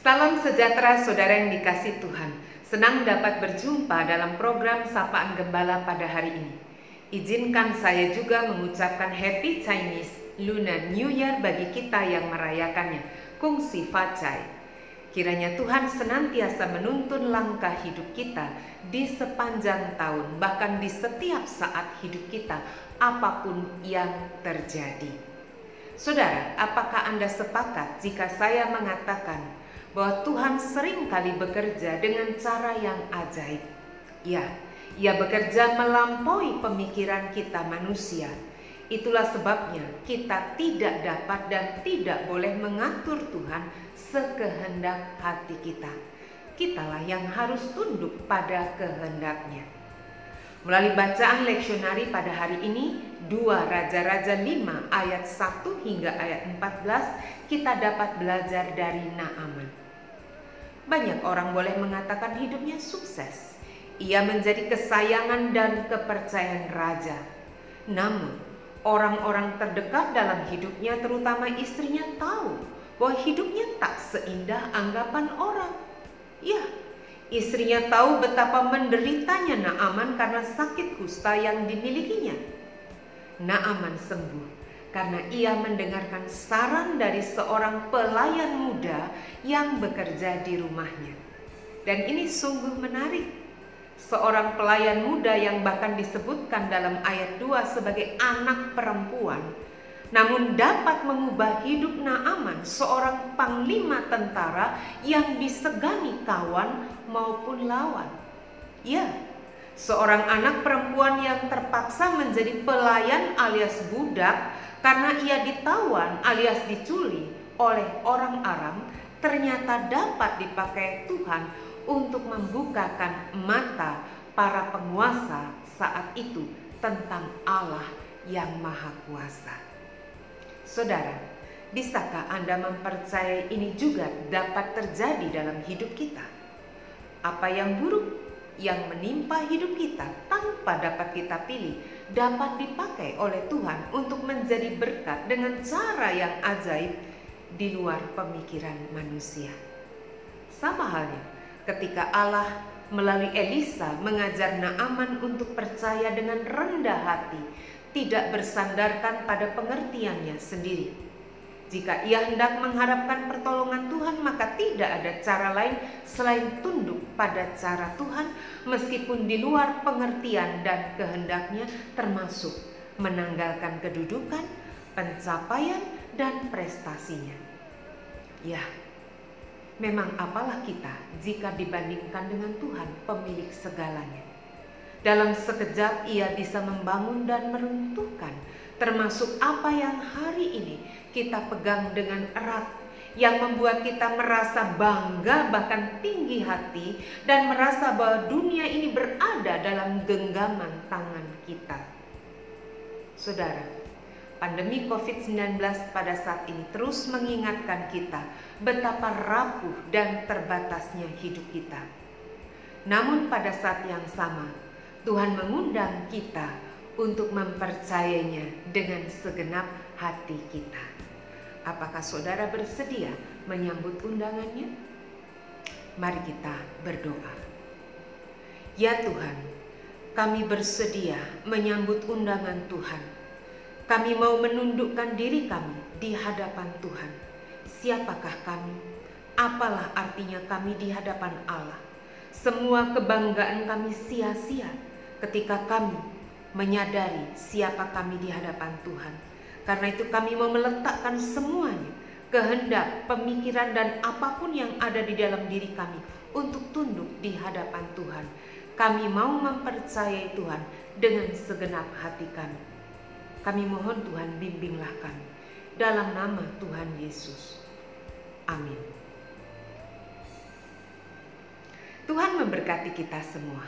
Salam sejahtera saudara yang dikasihi Tuhan. Senang dapat berjumpa dalam program Sapaan Gembala pada hari ini. Izinkan saya juga mengucapkan Happy Chinese Lunar New Year bagi kita yang merayakannya. Kung Si Fa Cai. Kiranya Tuhan senantiasa menuntun langkah hidup kita di sepanjang tahun, bahkan di setiap saat hidup kita, apapun yang terjadi. Saudara, apakah Anda sepakat jika saya mengatakan bahwa Tuhan sering kali bekerja dengan cara yang ajaib? Ya, Ia bekerja melampaui pemikiran kita manusia. Itulah sebabnya kita tidak dapat dan tidak boleh mengatur Tuhan sekehendak hati kita. Kitalah yang harus tunduk pada kehendaknya. Melalui bacaan leksionari pada hari ini, 2 Raja-Raja 5 ayat 1 hingga ayat 14, kita dapat belajar dari Naaman. Banyak orang boleh mengatakan hidupnya sukses. Ia menjadi kesayangan dan kepercayaan raja. Namun, orang-orang terdekat dalam hidupnya, terutama istrinya, tahu bahwa hidupnya tak seindah anggapan orang. Ya, istrinya tahu betapa menderitanya Naaman karena sakit kusta yang dimilikinya. Naaman sembuh karena ia mendengarkan saran dari seorang pelayan muda yang bekerja di rumahnya. Dan ini sungguh menarik. Seorang pelayan muda yang bahkan disebutkan dalam ayat 2 sebagai anak perempuan, namun dapat mengubah hidup Naaman, seorang panglima tentara yang disegani kawan maupun lawan. Ya, seorang anak perempuan yang terpaksa menjadi pelayan alias budak karena ia ditawan alias diculik oleh orang Aram, ternyata dapat dipakai Tuhan untuk membukakan mata para penguasa saat itu tentang Allah yang Maha Kuasa. Saudara, bisakah Anda mempercayai ini juga dapat terjadi dalam hidup kita? Apa yang buruk yang menimpa hidup kita tanpa dapat kita pilih dapat dipakai oleh Tuhan untuk menjadi berkat dengan cara yang ajaib di luar pemikiran manusia. Sama halnya ketika Allah melalui Elisa mengajar Naaman untuk percaya dengan rendah hati, tidak bersandarkan pada pengertiannya sendiri. Jika ia hendak mengharapkan pertolongan Tuhan, maka tidak ada cara lain selain tunduk pada cara Tuhan, meskipun di luar pengertian dan kehendaknya, termasuk menanggalkan kedudukan, pencapaian, dan prestasinya. Ya, memang apalah kita jika dibandingkan dengan Tuhan, pemilik segalanya. Dalam sekejap ia bisa membangun dan meruntuhkan, termasuk apa yang hari ini kita pegang dengan erat, yang membuat kita merasa bangga bahkan tinggi hati dan merasa bahwa dunia ini berada dalam genggaman tangan kita. Saudara, pandemi COVID-19 pada saat ini terus mengingatkan kita betapa rapuh dan terbatasnya hidup kita. Namun pada saat yang sama, Tuhan mengundang kita untuk mempercayainya dengan segenap hati kita. Apakah saudara bersedia menyambut undangannya? Mari kita berdoa. Ya Tuhan, kami bersedia menyambut undangan Tuhan. Kami mau menundukkan diri kami di hadapan Tuhan. Siapakah kami? Apalah artinya kami di hadapan Allah? Semua kebanggaan kami sia-sia ketika kami menyadari siapa kami di hadapan Tuhan. Karena itu kami mau meletakkan semuanya, kehendak, pemikiran, dan apapun yang ada di dalam diri kami untuk tunduk di hadapan Tuhan. Kami mau mempercayai Tuhan dengan segenap hati kami. Kami mohon Tuhan bimbinglah kami. Dalam nama Tuhan Yesus. Amin. Tuhan memberkati kita semua.